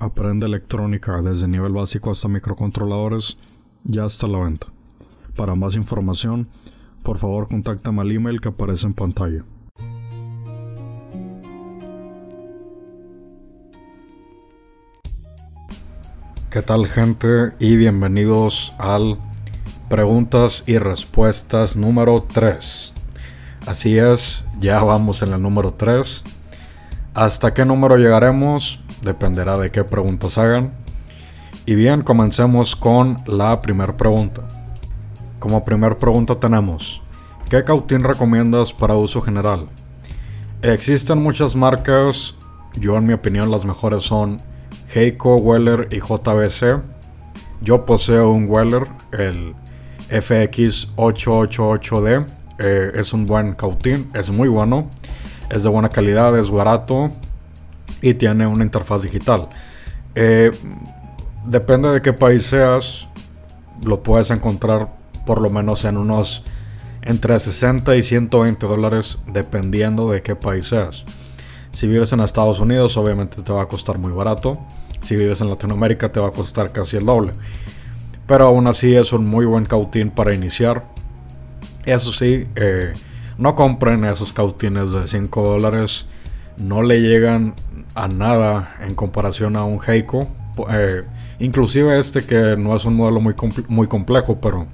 Aprende electrónica desde nivel básico hasta microcontroladores, ya está a la venta. Para más información, por favor contáctame al email que aparece en pantalla. ¿Qué tal, gente? Y bienvenidos al Preguntas y Respuestas número 3. Así es, ya vamos en el número 3. ¿Hasta qué número llegaremos? Dependerá de qué preguntas hagan. Y bien, comencemos con la primera pregunta. Como primera pregunta tenemos: ¿qué cautín recomiendas para uso general? Existen muchas marcas. Yo, en mi opinión, las mejores son Heiko, Weller y JBC. Yo poseo un Weller, el FX888D. Es un buen cautín, es muy bueno, es de buena calidad, es barato y tiene una interfaz digital. Depende de qué país seas, lo puedes encontrar por lo menos en unos entre 60 y 120 dólares, dependiendo de qué país seas. Si vives en Estados Unidos, obviamente te va a costar muy barato. Si vives en Latinoamérica, te va a costar casi el doble. Pero aún así es un muy buen cautín para iniciar. Eso sí, no compren esos cautines de 5 dólares. No le llegan a nada en comparación a un Heiko. Inclusive este, que no es un modelo muy complejo, pero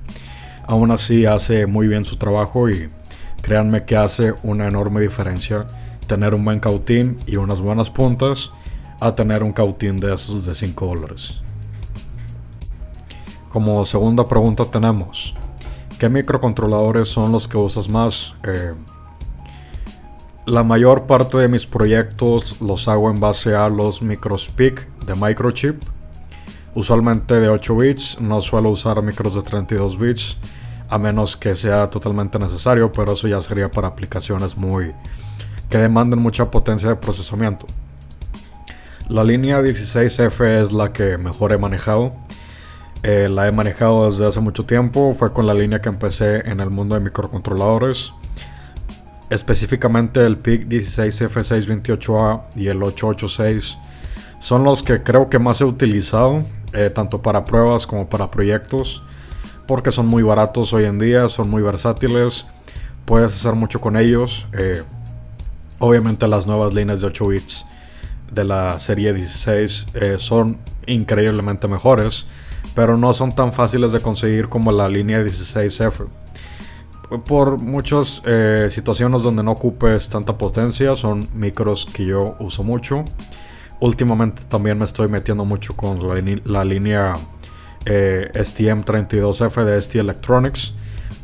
aún así hace muy bien su trabajo. Y créanme que hace una enorme diferencia tener un buen cautín y unas buenas puntas a tener un cautín de esos de 5 dólares. Como segunda pregunta tenemos: ¿qué microcontroladores son los que usas más? La mayor parte de mis proyectos los hago en base a los micros PIC de Microchip, usualmente de 8 bits. No suelo usar micros de 32 bits a menos que sea totalmente necesario, pero eso ya sería para aplicaciones que demanden mucha potencia de procesamiento. La línea 16F es la que mejor he manejado. La he manejado desde hace mucho tiempo. Fue con la línea que empecé en el mundo de microcontroladores. Específicamente el PIC 16F628A y el 886 son los que creo que más he utilizado, tanto para pruebas como para proyectos, porque son muy baratos hoy en día, son muy versátiles, puedes hacer mucho con ellos. Obviamente las nuevas líneas de 8 bits de la serie 16 son increíblemente mejores, pero no son tan fáciles de conseguir como la línea 16F. Por muchas situaciones donde no ocupes tanta potencia, son micros que yo uso mucho. Últimamente también me estoy metiendo mucho con la línea STM32F de ST Electronics,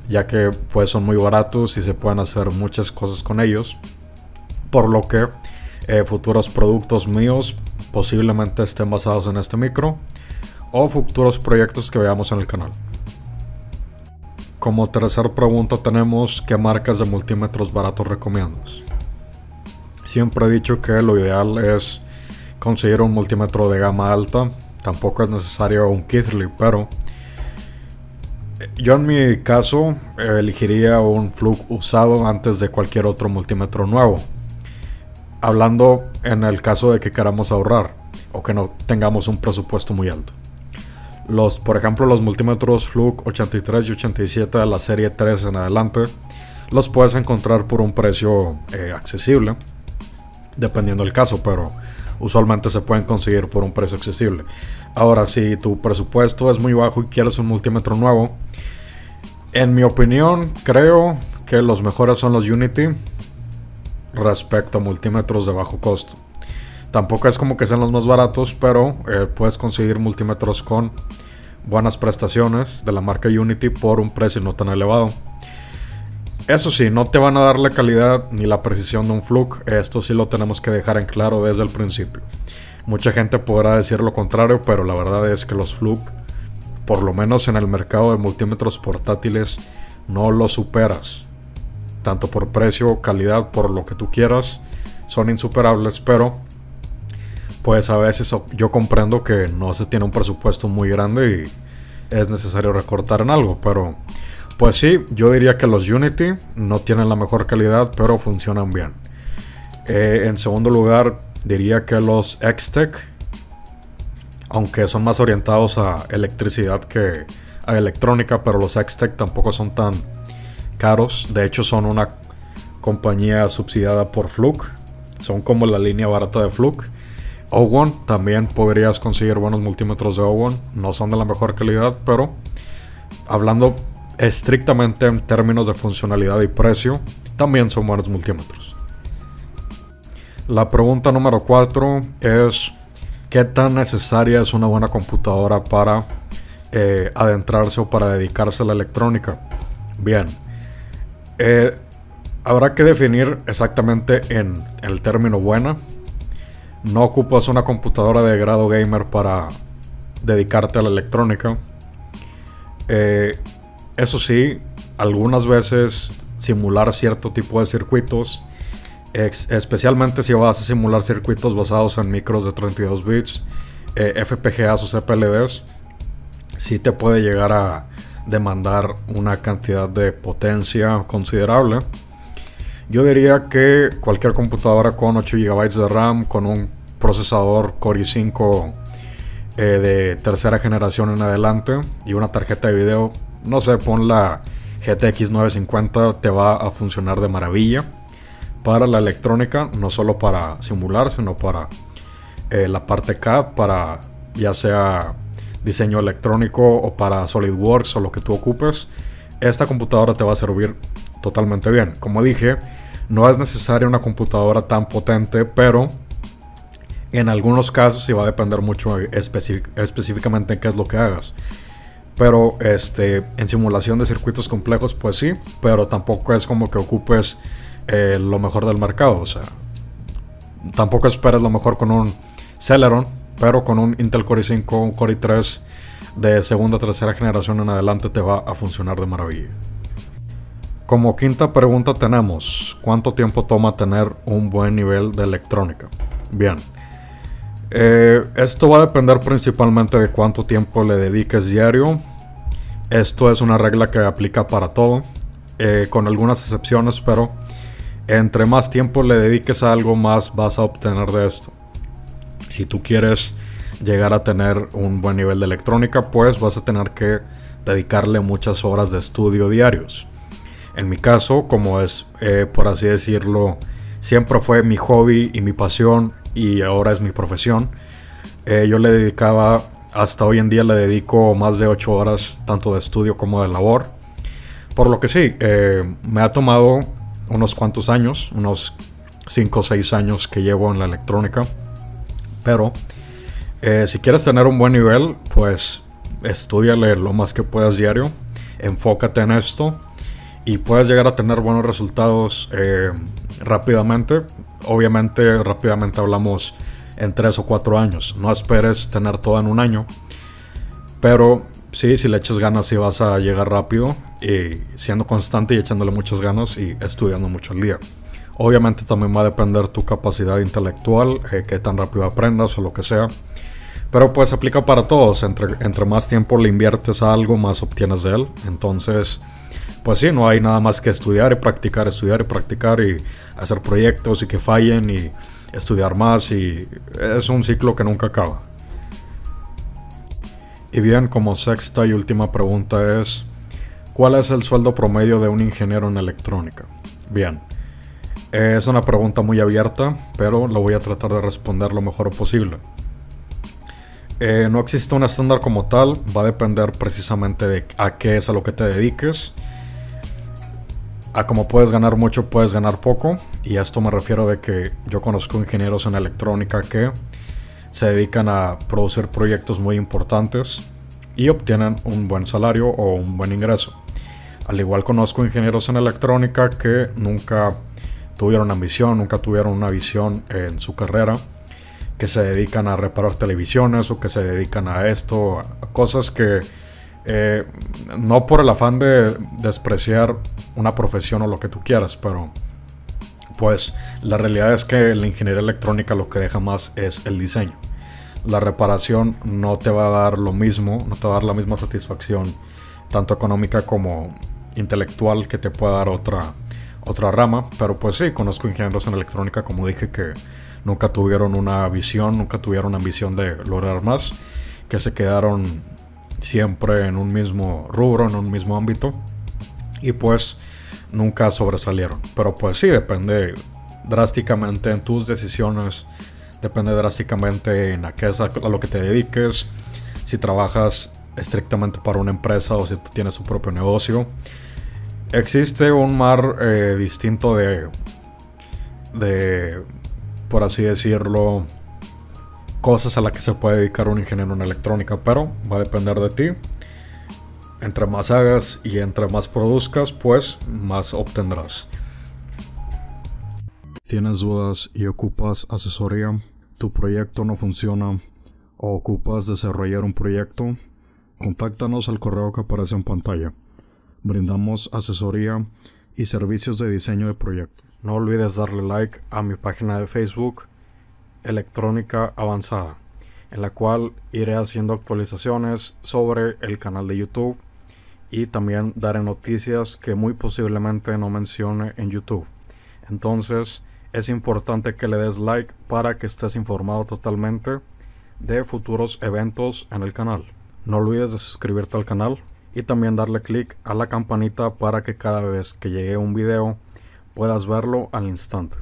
ya que pues son muy baratos y se pueden hacer muchas cosas con ellos, por lo que futuros productos míos posiblemente estén basados en este micro, o futuros proyectos que veamos en el canal. Como tercera pregunta tenemos: ¿qué marcas de multímetros baratos recomiendas? Siempre he dicho que lo ideal es conseguir un multímetro de gama alta. Tampoco es necesario un Keithley, pero yo en mi caso elegiría un Fluke usado antes de cualquier otro multímetro nuevo. Hablando en el caso de que queramos ahorrar o que no tengamos un presupuesto muy alto. Por ejemplo, los multímetros Fluke 83 y 87 de la serie 3 en adelante los puedes encontrar por un precio accesible, dependiendo del caso, pero usualmente se pueden conseguir por un precio accesible. Ahora, si tu presupuesto es muy bajo y quieres un multímetro nuevo, en mi opinión, creo que los mejores son los Unity respecto a multímetros de bajo costo. Tampoco es como que sean los más baratos, pero puedes conseguir multímetros con buenas prestaciones de la marca Unity por un precio no tan elevado. Eso sí, no te van a dar la calidad ni la precisión de un Fluke. Esto sí lo tenemos que dejar en claro desde el principio. Mucha gente podrá decir lo contrario, pero la verdad es que los Fluke, por lo menos en el mercado de multímetros portátiles, no los superas. Tanto por precio, calidad, por lo que tú quieras, son insuperables, pero pues a veces yo comprendo que no se tiene un presupuesto muy grande y es necesario recortar en algo, pero pues sí, yo diría que los Unity no tienen la mejor calidad, pero funcionan bien. En segundo lugar, diría que los X-Tech aunque son más orientados a electricidad que a electrónica, pero los X-Tech tampoco son tan caros. De hecho, son una compañía subsidiada por Fluke, son como la línea barata de Fluke. Owon, también podrías conseguir buenos multímetros de Owon, no son de la mejor calidad, pero hablando estrictamente en términos de funcionalidad y precio, también son buenos multímetros. La pregunta número 4 es: ¿qué tan necesaria es una buena computadora para adentrarse o para dedicarse a la electrónica? Bien, habrá que definir exactamente en el término buena. No ocupas una computadora de grado gamer para dedicarte a la electrónica. Eso sí, algunas veces simular cierto tipo de circuitos, especialmente si vas a simular circuitos basados en micros de 32 bits, FPGAs o CPLDs, sí te puede llegar a demandar una cantidad de potencia considerable. Yo diría que cualquier computadora con 8 GB de RAM, con un procesador Core i5 de tercera generación en adelante y una tarjeta de video, no sé, pon la GTX 950, te va a funcionar de maravilla para la electrónica, no solo para simular, sino para la parte CAD, para ya sea diseño electrónico o para SolidWorks o lo que tú ocupes. Esta computadora te va a servir totalmente bien. Como dije, no es necesaria una computadora tan potente, pero en algunos casos sí va a depender mucho específicamente en qué es lo que hagas. Pero en simulación de circuitos complejos, pues sí, pero tampoco es como que ocupes lo mejor del mercado. O sea, tampoco esperes lo mejor con un Celeron, pero con un Intel Core i5, un Core i3 de segunda o tercera generación en adelante te va a funcionar de maravilla. Como quinta pregunta tenemos: ¿cuánto tiempo toma tener un buen nivel de electrónica? Bien, esto va a depender principalmente de cuánto tiempo le dediques diario. Esto es una regla que aplica para todo, con algunas excepciones, pero entre más tiempo le dediques a algo, más vas a obtener de esto. Si tú quieres llegar a tener un buen nivel de electrónica, pues vas a tener que dedicarle muchas horas de estudio diarios. En mi caso, como es, por así decirlo, siempre fue mi hobby y mi pasión y ahora es mi profesión, yo le dedicaba, hasta hoy en día le dedico más de 8 horas tanto de estudio como de labor. Por lo que sí, me ha tomado unos cuantos años, unos 5 o 6 años que llevo en la electrónica. Pero si quieres tener un buen nivel, pues estúdiale lo más que puedas diario, enfócate en esto y puedes llegar a tener buenos resultados rápidamente. Obviamente rápidamente hablamos en 3 o 4 años, no esperes tener todo en un año, pero sí, si le echas ganas sí vas a llegar rápido, y siendo constante y echándole muchas ganas y estudiando mucho al día. Obviamente también va a depender tu capacidad intelectual, qué tan rápido aprendas o lo que sea. Pero pues aplica para todos. Entre más tiempo le inviertes a algo, más obtienes de él. Entonces, pues sí, no hay nada más que estudiar y practicar y hacer proyectos y que fallen y estudiar más. Y es un ciclo que nunca acaba. Y bien, como sexta y última pregunta es: ¿cuál es el sueldo promedio de un ingeniero en electrónica? Bien. Es una pregunta muy abierta, pero la voy a tratar de responder lo mejor posible. No existe un estándar como tal, va a depender precisamente de a qué es a lo que te dediques. A cómo puedes ganar mucho, puedes ganar poco. Y a esto me refiero de que yo conozco ingenieros en electrónica que se dedican a producir proyectos muy importantes y obtienen un buen salario o un buen ingreso. Al igual conozco ingenieros en electrónica que nunca tuvieron ambición, nunca tuvieron una visión en su carrera, que se dedican a reparar televisiones o que se dedican a esto, a cosas que no por el afán de despreciar una profesión o lo que tú quieras, pero pues la realidad es que la ingeniería electrónica lo que deja más es el diseño. La reparación no te va a dar lo mismo, no te va a dar la misma satisfacción tanto económica como intelectual que te pueda dar otra rama. Pero pues sí, conozco ingenieros en electrónica, como dije, que nunca tuvieron una visión, nunca tuvieron ambición de lograr más que se quedaron siempre en un mismo rubro, en un mismo ámbito, y pues nunca sobresalieron. Pero pues sí, depende drásticamente en tus decisiones, depende drásticamente en a qué es a lo que te dediques, si trabajas estrictamente para una empresa o si tú tienes tu propio negocio. Existe un mar distinto de, por así decirlo, cosas a las que se puede dedicar un ingeniero en electrónica, pero va a depender de ti. Entre más hagas y entre más produzcas, pues más obtendrás. ¿Tienes dudas y ocupas asesoría? ¿Tu proyecto no funciona o ocupas desarrollar un proyecto? Contáctanos al correo que aparece en pantalla. Brindamos asesoría y servicios de diseño de proyectos. No olvides darle like a mi página de Facebook, Electrónica Avanzada, en la cual iré haciendo actualizaciones sobre el canal de YouTube y también daré noticias que muy posiblemente no mencione en YouTube. Entonces es importante que le des like para que estés informado totalmente de futuros eventos en el canal. No olvides de suscribirte al canal y también darle clic a la campanita para que cada vez que llegue un video puedas verlo al instante.